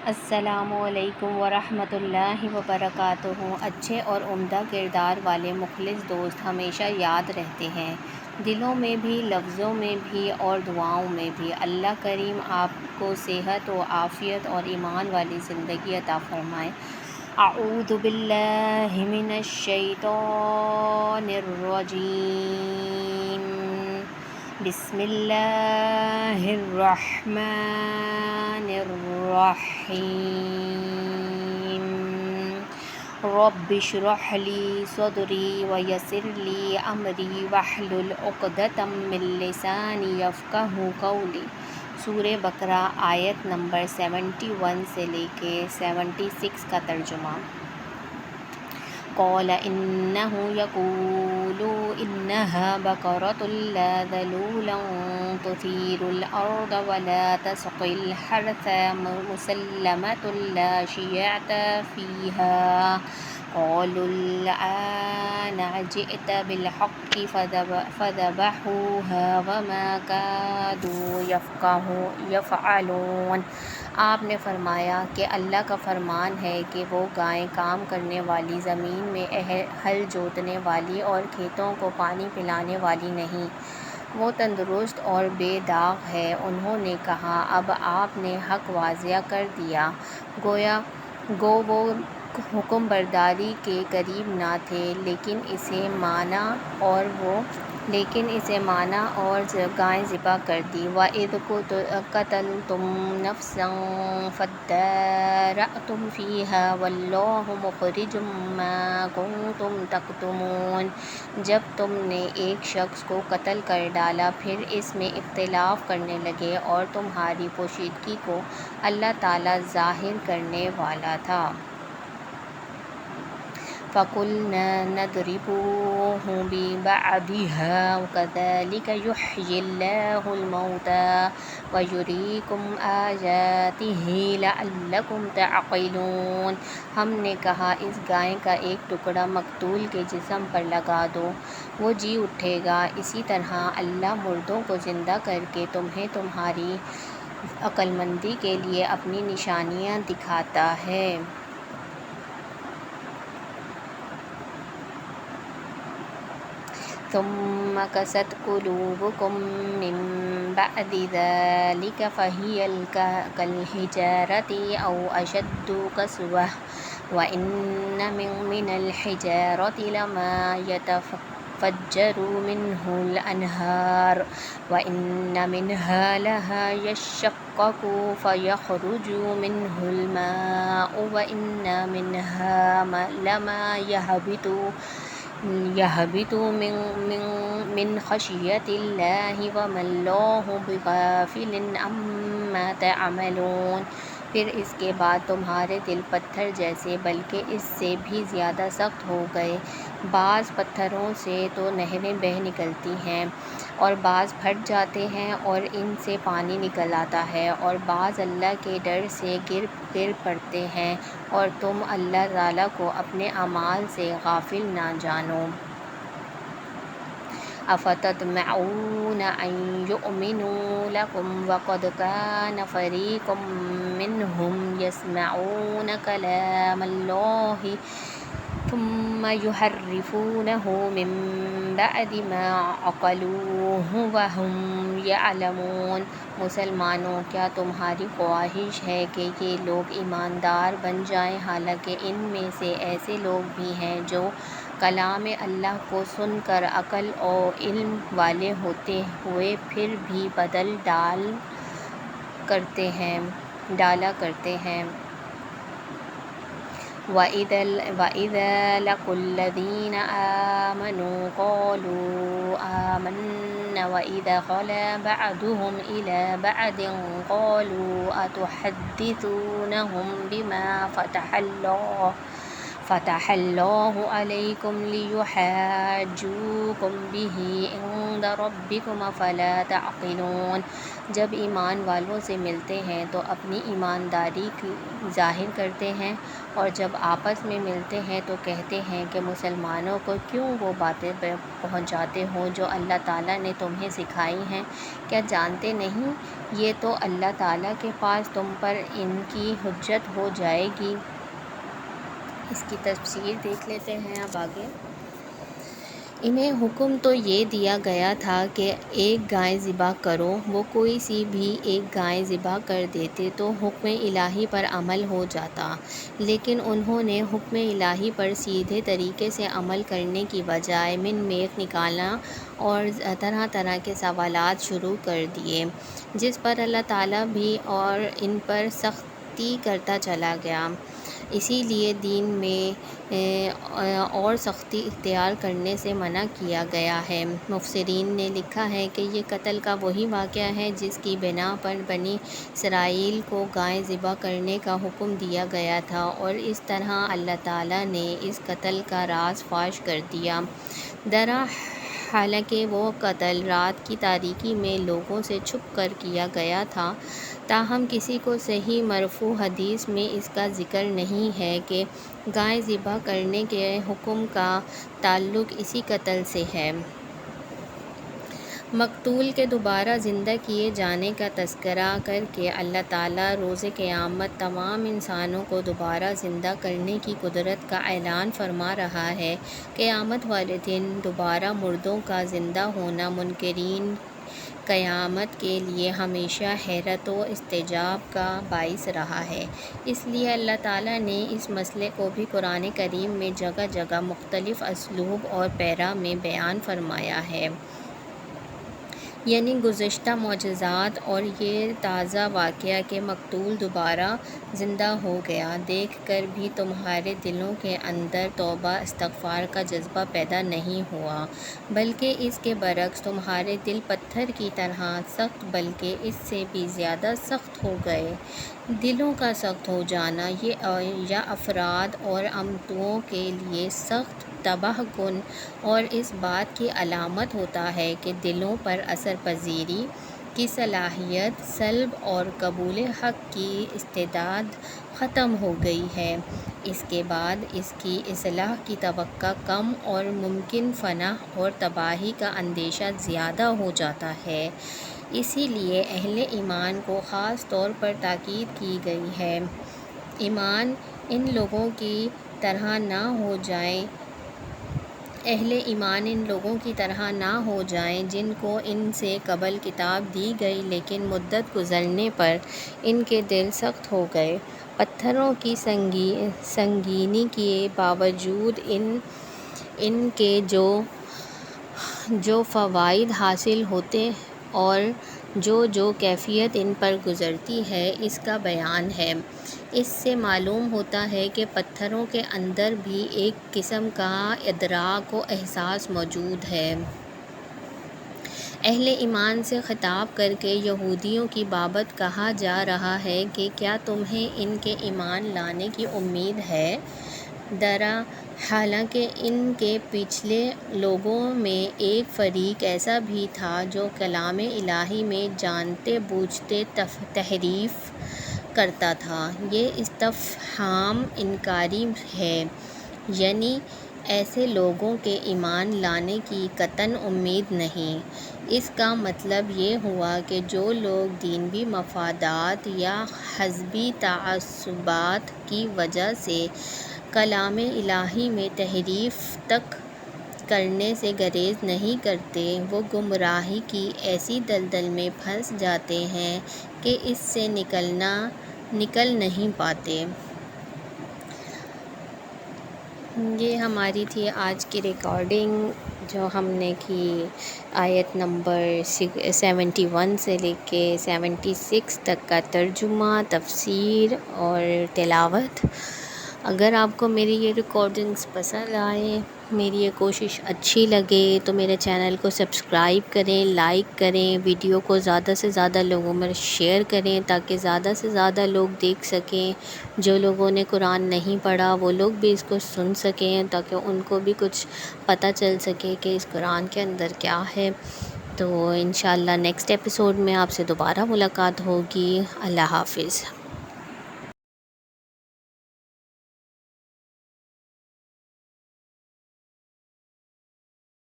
السلام علیکم ورحمۃ اللہ وبرکاتہ۔ اچھے اور عمدہ کردار والے مخلص دوست ہمیشہ یاد رہتے ہیں، دلوں میں بھی، لفظوں میں بھی اور دعاؤں میں بھی۔ اللہ کریم آپ کو صحت و عافیت اور ایمان والی زندگی عطا فرمائے۔ اعوذ باللہ من الشیطان الرجیم، بسم اللہ الرحمن الرحیم۔ رب اشرح لی صدری ویسر لی امری واحلل عقدۃ من لسانی یفقہوا قولی۔ سورہ بقرہ آیت نمبر 71 سے لے کے 76 کا ترجمہ۔ قال إنه يقول إنها بقرة لا ذلول تثير الأرض ولا تسقي الحرث مسلمة لا شيعة فيها قالوا الآن جئت بالحق فذبحوها وما كادوا يفعلون۔ آپ نے فرمایا کہ اللہ کا فرمان ہے کہ وہ گائیں کام کرنے والی، زمین میں ہل جوتنے والی اور کھیتوں کو پانی پلانے والی نہیں، وہ تندرست اور بے داغ ہے۔ انہوں نے کہا اب آپ نے حق واضح کر دیا، گو وہ حکم برداری کے قریب نہ تھے، لیکن اسے مانا اور گائیں ذبح کر دی۔ وَإِذْ قَتَلْتُمْ نَفْسًا فَادَّارَأْتُمْ فِيهَا وَاللَّهُ مُخْرِجٌ مَا كُنْتُمْ تَكْتُمُونَ۔ جب تم نے ایک شخص کو قتل کر ڈالا، پھر اس میں اختلاف کرنے لگے اور تمہاری پوشیدگی کو اللہ تعالیٰ ظاہر کرنے والا تھا۔ فَقُلْنَا نَضْرِبُوهُ بِبَعْضِهَا وَكَذَلِكَ يُحْيِي اللَّهُ الْمَوْتَىٰ وَيُرِيكُمْ آيَاتِهِ لَعَلَّكُمْ تَعْقِلُونَ۔ ہم نے کہا اس گائے کا ایک ٹکڑا مقتول کے جسم پر لگا دو، وہ جی اٹھے گا۔ اسی طرح اللہ مردوں کو زندہ کر کے تمہیں تمہاری عقلمندی کے لیے اپنی نشانیاں دکھاتا ہے۔ ثم قست قلوبكم من بعد ذلك فهي كالحجارة أو أشد قسوة وإن من الحجارة لما يتفجر منه الأنهار وإن منها لما يشقق فيخرج منه الماء وإن منها لما يهبط من خشية الله وما الله بغافل عما تعملون۔ پھر اس کے بعد تمہارے دل پتھر جیسے بلکہ اس سے بھی زیادہ سخت ہو گئے۔ بعض پتھروں سے تو نہریں بہہ نکلتی ہیں اور بعض پھٹ جاتے ہیں اور ان سے پانی نکل آتا ہے، اور بعض اللہ کے ڈر سے گر پڑتے ہیں، اور تم اللہ تعالیٰ کو اپنے اعمال سے غافل نہ جانو۔ أفتطمعون أن يؤمنوا لكم وقد كان فريق منهم يسمعون كلام الله ثم يحرفونه من بعد ما عقلوه وهم يعلمون۔ مسلمانوں، کیا تمہاری خواہش ہے کہ یہ لوگ ایماندار بن جائیں، حالانکہ ان میں سے ایسے لوگ بھی ہیں جو کلام اللہ کو سن کر عقل و علم والے ہوتے ہوئے پھر بھی بدل ڈالا کرتے ہیں۔ وَإِذَا لَقُوا الَّذِينَ آمَنُوا قَالُوا آمَنَّا وَإِذَا خَلَا بَعْضُهُمْ إِلَىٰ بَعْضٍ قَالُوا أَتُحَدِّثُونَهُم بِمَا فتح اللہ علیکم لیحاجوکم بہ عند ربکم افلا تعقلون۔ جب ایمان والوں سے ملتے ہیں تو اپنی ایمانداری کی ظاہر کرتے ہیں، اور جب آپس میں ملتے ہیں تو کہتے ہیں کہ مسلمانوں کو کیوں وہ باتیں پہنچاتے ہو جو اللہ تعالیٰ نے تمہیں سکھائی ہیں؟ کیا جانتے نہیں یہ تو اللہ تعالیٰ کے پاس تم پر ان کی حجت ہو جائے گی۔ اس کی تفسیر دیکھ لیتے ہیں اب آگے۔ انہیں حکم تو یہ دیا گیا تھا کہ ایک گائے ذبح کرو، وہ کوئی سی بھی ایک گائے ذبح کر دیتے تو حکم الہی پر عمل ہو جاتا، لیکن انہوں نے حکم الہی پر سیدھے طریقے سے عمل کرنے کی بجائے من میخ نکالنا اور طرح طرح کے سوالات شروع کر دیے، جس پر اللہ تعالیٰ بھی اور ان پر سختی کرتا چلا گیا۔ اسی لیے دین میں اور سختی اختیار کرنے سے منع کیا گیا ہے۔ مفسرین نے لکھا ہے کہ یہ قتل کا وہی واقعہ ہے جس کی بنا پر بنی اسرائیل کو گائے ذبح کرنے کا حکم دیا گیا تھا، اور اس طرح اللہ تعالیٰ نے اس قتل کا راز فاش کر دیا۔ حالانکہ وہ قتل رات کی تاریکی میں لوگوں سے چھپ کر کیا گیا تھا، تاہم کسی کو صحیح مرفوع حدیث میں اس کا ذکر نہیں ہے کہ گائے ذبح کرنے کے حکم کا تعلق اسی قتل سے ہے۔ مقتول کے دوبارہ زندہ کیے جانے کا تذکرہ کر کے اللہ تعالیٰ روز قیامت تمام انسانوں کو دوبارہ زندہ کرنے کی قدرت کا اعلان فرما رہا ہے۔ قیامت والے دن دوبارہ مردوں کا زندہ ہونا منکرین قیامت کے لیے ہمیشہ حیرت و استعجاب کا باعث رہا ہے۔ اس لیے اللہ تعالیٰ نے اس مسئلے کو بھی قرآن کریم میں جگہ جگہ مختلف اسلوب اور پیرا میں بیان فرمایا ہے۔ یعنی گزشتہ معجزات اور یہ تازہ واقعہ کہ مقتول دوبارہ زندہ ہو گیا دیکھ کر بھی تمہارے دلوں کے اندر توبہ استغفار کا جذبہ پیدا نہیں ہوا، بلکہ اس کے برعکس تمہارے دل پتھر کی طرح سخت بلکہ اس سے بھی زیادہ سخت ہو گئے۔ دلوں کا سخت ہو جانا یہ یا افراد اور امتوں کے لیے سخت تباہ کن اور اس بات کی علامت ہوتا ہے کہ دلوں پر اثر پذیری کی صلاحیت سلب اور قبول حق کی استعداد ختم ہو گئی ہے۔ اس کے بعد اس کی اصلاح کی توقع کم اور ممکن فنا اور تباہی کا اندیشہ زیادہ ہو جاتا ہے۔ اسی لیے اہل ایمان کو خاص طور پر تاکید کی گئی ہے ایمان ان لوگوں کی طرح نہ ہو جائیں جن کو ان سے قبل کتاب دی گئی لیکن مدت گزرنے پر ان کے دل سخت ہو گئے۔ پتھروں کی سنگینی کے باوجود ان کے جو فوائد حاصل ہوتے اور جو کیفیت ان پر گزرتی ہے اس کا بیان ہے۔ اس سے معلوم ہوتا ہے کہ پتھروں کے اندر بھی ایک قسم کا ادراک و احساس موجود ہے۔ اہل ایمان سے خطاب کر کے یہودیوں کی بابت کہا جا رہا ہے کہ کیا تمہیں ان کے ایمان لانے کی امید ہے؟ حالانکہ ان کے پچھلے لوگوں میں ایک فریق ایسا بھی تھا جو کلام الہی میں جانتے بوجھتے تحریف کرتا تھا۔ یہ استفہام انکاری ہے، یعنی ایسے لوگوں کے ایمان لانے کی قطعاً امید نہیں۔ اس کا مطلب یہ ہوا کہ جو لوگ دینی مفادات یا حزبی تعصبات کی وجہ سے کلام الہی میں تحریف تک کرنے سے گریز نہیں کرتے، وہ گمراہی کی ایسی دلدل میں پھنس جاتے ہیں کہ اس سے نکل نہیں پاتے۔ یہ ہماری تھی آج کی ریکارڈنگ جو ہم نے کی آیت نمبر 71 سے لے کے 76 تک کا ترجمہ، تفسیر اور تلاوت۔ اگر آپ کو میری یہ ریکارڈنگس پسند آئیں، میری یہ کوشش اچھی لگے تو میرے چینل کو سبسکرائب کریں، لائک کریں، ویڈیو کو زیادہ سے زیادہ لوگوں میں شیئر کریں تاکہ زیادہ سے زیادہ لوگ دیکھ سکیں۔ جو لوگوں نے قرآن نہیں پڑھا وہ لوگ بھی اس کو سن سکیں تاکہ ان کو بھی کچھ پتہ چل سکے کہ اس قرآن کے اندر کیا ہے۔ تو انشاءاللہ نیکسٹ ایپیسوڈ میں آپ سے دوبارہ ملاقات ہوگی۔ اللہ حافظ۔